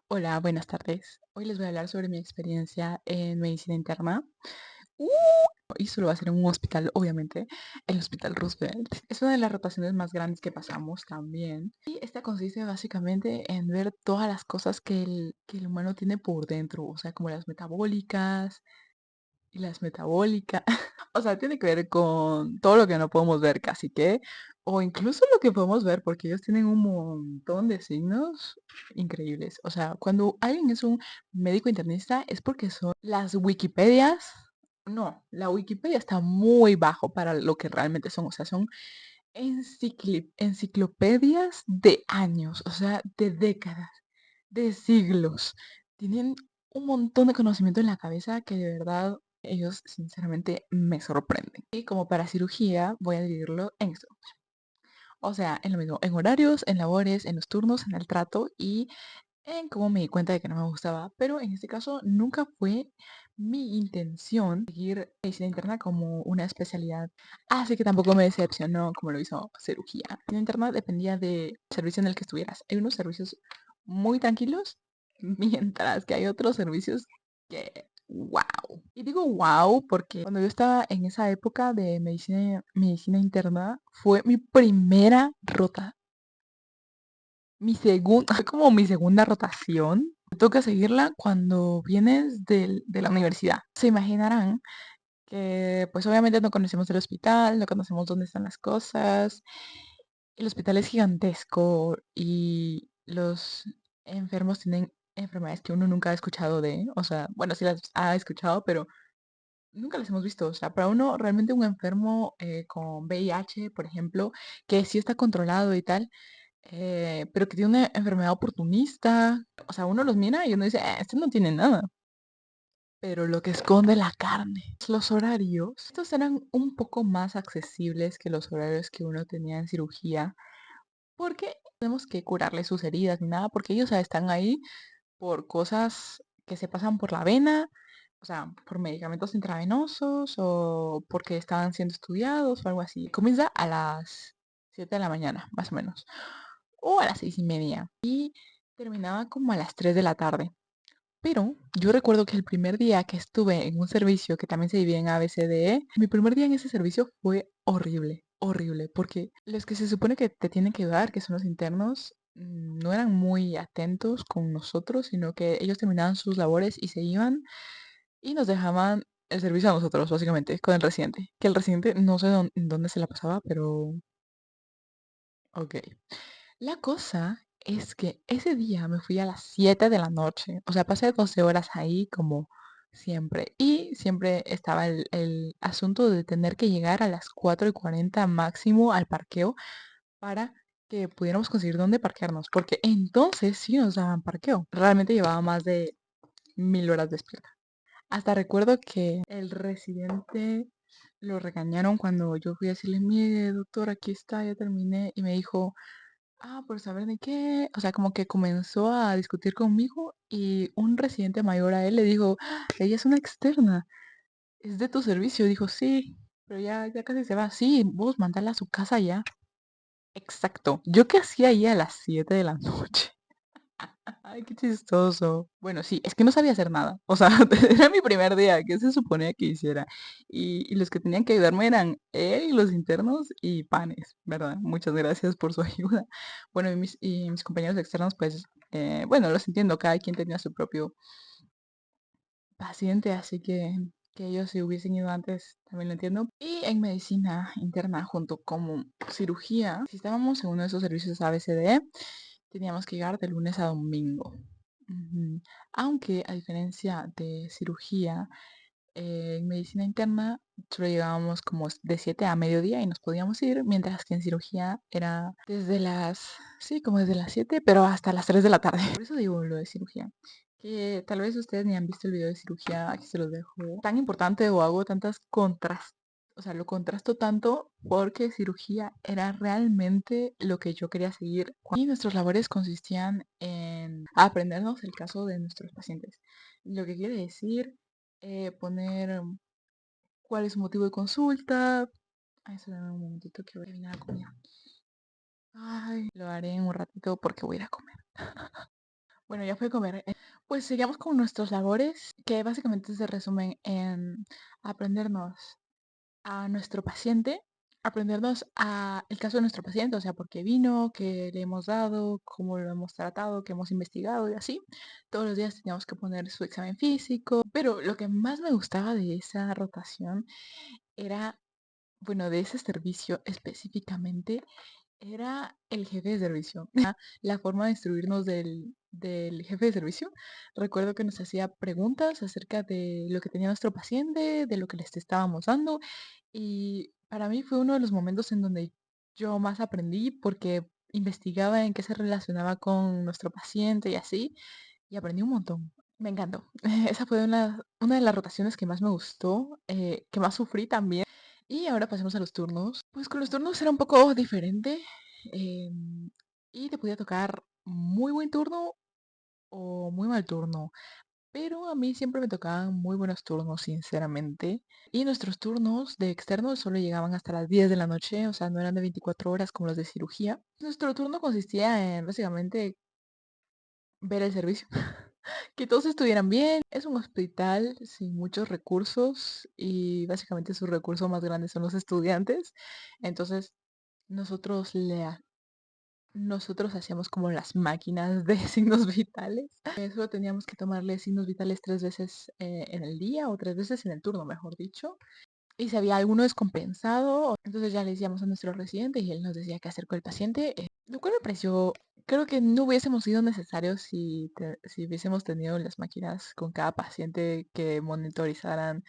Hola, buenas tardes. Hoy les voy a hablar sobre mi experiencia en medicina interna. ¡Uh! Y solo va a ser en un hospital, obviamente, el Hospital Roosevelt. Es una de las rotaciones más grandes que pasamos también. Y esta consiste básicamente en ver todas las cosas que el humano tiene por dentro, o sea, como las metabólicas y las metabólicas. O sea, tiene que ver con todo lo que no podemos ver casi que, o incluso lo que podemos ver, porque ellos tienen un montón de signos increíbles. O sea, cuando alguien es un médico internista es porque son las Wikipedias. No, la Wikipedia está muy bajo para lo que realmente son. O sea, son enciclopedias de años, o sea, de décadas, de siglos. Tienen un montón de conocimiento en la cabeza que de verdad ellos sinceramente me sorprenden. Y como para cirugía voy a dividirlo en esto. O sea, en lo mismo, en horarios, en labores, en los turnos, en el trato y en cómo me di cuenta de que no me gustaba. Pero en este caso nunca fue mi intención seguir medicina interna como una especialidad. Así que tampoco me decepcionó como lo hizo cirugía. Medicina interna dependía del servicio en el que estuvieras. Hay unos servicios muy tranquilos, mientras que hay otros servicios que, wow. Y digo wow porque cuando yo estaba en esa época de medicina interna, fue mi primera rota, mi segunda, fue como mi segunda rotación. Me toca seguirla cuando vienes de la universidad. Se imaginarán que pues obviamente no conocemos el hospital, no conocemos dónde están las cosas. El hospital es gigantesco y los enfermos tienen enfermedades que uno nunca ha escuchado de, o sea, bueno, sí las ha escuchado, pero nunca las hemos visto. O sea, para uno realmente un enfermo con VIH, por ejemplo, que sí está controlado y tal, pero que tiene una enfermedad oportunista. O sea, uno los mira y uno dice, este no tiene nada. Pero lo que esconde la carne, los horarios, estos eran un poco más accesibles que los horarios que uno tenía en cirugía, porque no tenemos que curarle sus heridas ni nada, porque ellos ya están ahí por cosas que se pasan por la vena, o sea, por medicamentos intravenosos o porque estaban siendo estudiados o algo así. Comienza a las 7 de la mañana, más o menos, o a las 6:30, y terminaba como a las 3 de la tarde. Pero yo recuerdo que el primer día que estuve en un servicio que también se divide en A, B, C, D, E, mi primer día en ese servicio fue horrible, horrible, porque los que se supone que te tienen que ayudar, que son los internos, no eran muy atentos con nosotros, sino que ellos terminaban sus labores y se iban y nos dejaban el servicio a nosotros, básicamente, con el residente. Que el residente no sé dónde se la pasaba, pero ok. La cosa es que ese día me fui a las 7 de la noche. O sea, pasé 12 horas ahí como siempre. Y siempre estaba el asunto de tener que llegar a las 4:40 máximo al parqueo para que pudiéramos conseguir dónde parquearnos. Porque entonces sí nos daban parqueo. Realmente llevaba más de 1000 horas despierta. Hasta recuerdo que el residente lo regañaron cuando yo fui a decirle, mire, doctor, aquí está, ya terminé. Y me dijo, por saber de qué. O sea, como que comenzó a discutir conmigo y un residente mayor a él le dijo, ella es una externa, es de tu servicio. Dijo, sí, pero ya casi se va. Sí, vos mandala a su casa ya. Exacto. ¿Yo qué hacía ahí a las 7 de la noche? Ay, qué chistoso. Bueno, sí, es que no sabía hacer nada. O sea, era mi primer día. ¿Qué se suponía que hiciera? Y los que tenían que ayudarme eran él y los internos y Panes, ¿verdad? Muchas gracias por su ayuda. Bueno, y mis compañeros externos, pues, bueno, los entiendo. Cada quien tenía su propio paciente, así que ellos si hubiesen ido antes, también lo entiendo. Y en medicina interna, junto con cirugía, si estábamos en uno de esos servicios ABCDE, teníamos que llegar de lunes a domingo. Ujú. Aunque a diferencia de cirugía, en medicina interna solo llegábamos como de 7 a mediodía y nos podíamos ir, mientras que en cirugía era sí, como desde las 7, pero hasta las 3 de la tarde. Por eso digo lo de cirugía. Que tal vez ustedes ni han visto el video de cirugía, aquí se los dejo. Tan importante o hago tantas contras, o sea, lo contrasto tanto porque cirugía era realmente lo que yo quería seguir. Y nuestras labores consistían en aprendernos el caso de nuestros pacientes. Lo que quiere decir poner cuál es su motivo de consulta. Ay, espérame un momentito que voy a terminar la comida. Ay, lo haré en un ratito porque voy a ir a comer. Bueno, ya fue a comer. Pues seguimos con nuestros labores, que básicamente se resumen en aprendernos a nuestro paciente, aprendernos a el caso de nuestro paciente, o sea, por qué vino, qué le hemos dado, cómo lo hemos tratado, qué hemos investigado y así. Todos los días teníamos que poner su examen físico, pero lo que más me gustaba de esa rotación era, bueno, de ese servicio específicamente, era el jefe de servicio. La forma de instruirnos del jefe de servicio. Recuerdo que nos hacía preguntas acerca de lo que tenía nuestro paciente, de lo que les estábamos dando. Y para mí fue uno de los momentos en donde yo más aprendí porque investigaba en qué se relacionaba con nuestro paciente y así. Y aprendí un montón. Me encantó. Esa fue una de las rotaciones que más me gustó, que más sufrí también. Y ahora pasemos a los turnos. Pues con los turnos era un poco diferente. Y te podía tocar muy buen turno o muy mal turno. Pero a mí siempre me tocaban muy buenos turnos, sinceramente. Y nuestros turnos de externos solo llegaban hasta las 10 de la noche, o sea, no eran de 24 horas como los de cirugía. Nuestro turno consistía en básicamente ver el servicio, que todos estuvieran bien. Es un hospital sin muchos recursos y básicamente sus recursos más grandes son los estudiantes. Entonces, nosotros nosotros hacíamos como las máquinas de signos vitales. Solo teníamos que tomarle signos vitales 3 veces en el día o 3 veces en el turno, mejor dicho. Y si había alguno descompensado, entonces ya le decíamos a nuestro residente y él nos decía qué hacer con el paciente. Lo cual me pareció, creo que no hubiésemos sido necesarios si hubiésemos tenido las máquinas con cada paciente que monitorizaran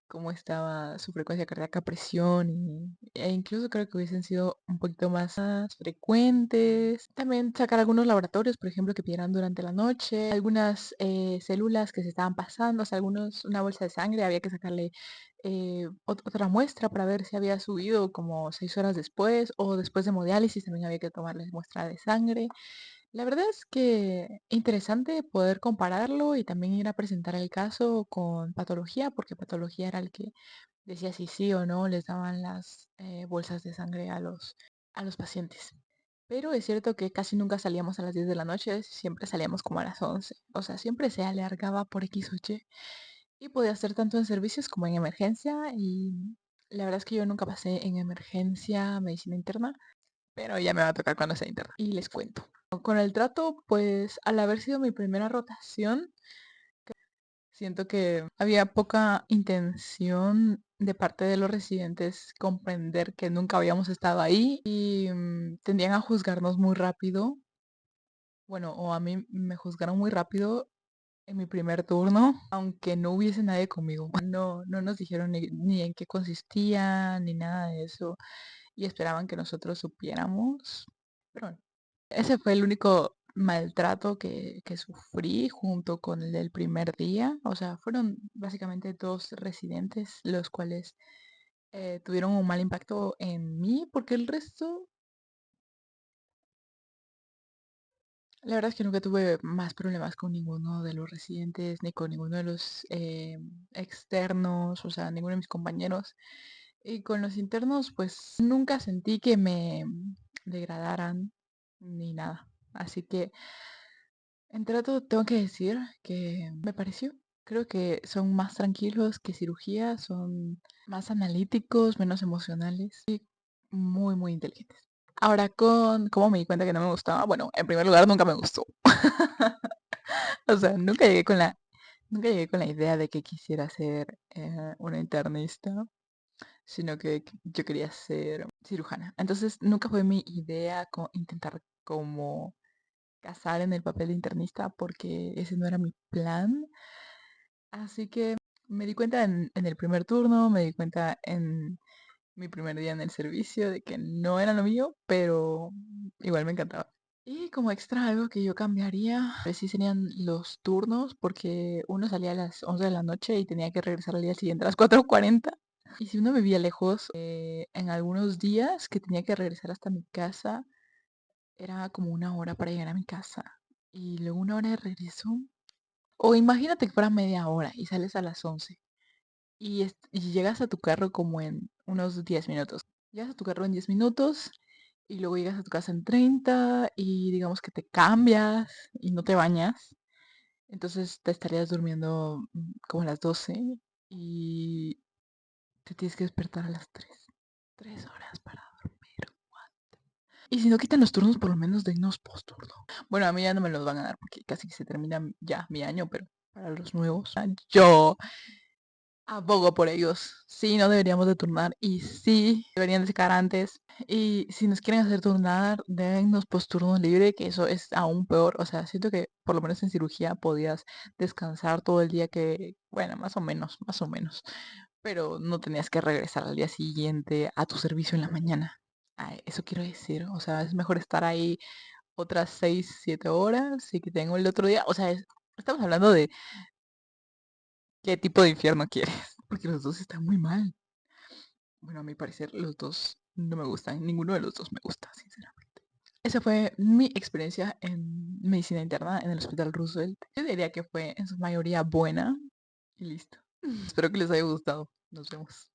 cómo estaba su frecuencia cardíaca, presión e incluso creo que hubiesen sido un poquito más frecuentes. También sacar algunos laboratorios, por ejemplo, que pidieran durante la noche, algunas células que se estaban pasando, o sea, una bolsa de sangre, había que sacarle otra muestra para ver si había subido como 6 horas después o después de hemodiálisis también había que tomarles muestra de sangre. La verdad es que interesante poder compararlo y también ir a presentar el caso con patología, porque patología era el que decía si sí o no les daban las bolsas de sangre a los pacientes. Pero es cierto que casi nunca salíamos a las 10 de la noche, siempre salíamos como a las 11. O sea, siempre se alargaba por X o Y. Y podía ser tanto en servicios como en emergencia. Y la verdad es que yo nunca pasé en emergencia medicina interna, pero ya me va a tocar cuando sea interna. Y les cuento. Con el trato, pues al haber sido mi primera rotación, siento que había poca intención de parte de los residentes comprender que nunca habíamos estado ahí y tendían a juzgarnos muy rápido. Bueno, o a mí me juzgaron muy rápido en mi primer turno, aunque no hubiese nadie conmigo. No nos dijeron ni en qué consistía, ni nada de eso, y esperaban que nosotros supiéramos. Pero bueno, ese fue el único maltrato que sufrí junto con el del primer día. O sea, fueron básicamente dos residentes los cuales tuvieron un mal impacto en mí, porque el resto, la verdad es que nunca tuve más problemas con ninguno de los residentes, ni con ninguno de los externos, o sea, ninguno de mis compañeros. Y con los internos, pues nunca sentí que me degradaran ni nada. Así que en trato tengo que decir que me pareció. Creo que son más tranquilos que cirugía, son más analíticos, menos emocionales y muy, muy inteligentes. Ahora, con cómo me di cuenta que no me gustaba, bueno, en primer lugar nunca me gustó. O sea, nunca llegué con la idea de que quisiera ser una internista, sino que yo quería ser cirujana. Entonces, nunca fue mi idea intentar como casar en el papel de internista porque ese no era mi plan. Así que me di cuenta en el primer turno, me di cuenta en mi primer día en el servicio de que no era lo mío, pero igual me encantaba. Y como extra algo que yo cambiaría, pues sí serían los turnos, porque uno salía a las 11 de la noche y tenía que regresar al día siguiente a las 4:40. Y si uno vivía lejos, en algunos días que tenía que regresar hasta mi casa, era como 1 hora para llegar a mi casa. Y luego 1 hora de regreso. O imagínate que fuera media hora y sales a las 11 y llegas a tu carro como en unos 10 minutos. Llegas a tu carro en 10 minutos y luego llegas a tu casa en 30 y digamos que te cambias y no te bañas, entonces te estarías durmiendo como a las 12 y te tienes que despertar a las 3. 3 horas para dormir. Y si no quitan los turnos, por lo menos dennos posturno. Bueno, a mí ya no me los van a dar porque casi que se termina ya mi año, pero para los nuevos, yo abogo por ellos. Sí, no deberíamos de turnar y sí, deberían de sacar antes. Y si nos quieren hacer turnar, dennos posturno libre, que eso es aún peor. O sea, siento que por lo menos en cirugía podías descansar todo el día que, bueno, más o menos. Pero no tenías que regresar al día siguiente a tu servicio en la mañana. Eso quiero decir. O sea, es mejor estar ahí otras 6 7 horas y que tengo el otro día. O sea, estamos hablando de qué tipo de infierno quieres. Porque los dos están muy mal. Bueno, a mi parecer los dos no me gustan. Ninguno de los dos me gusta, sinceramente. Esa fue mi experiencia en medicina interna en el Hospital Roosevelt. Yo diría que fue en su mayoría buena y listo. Espero que les haya gustado. Nos vemos.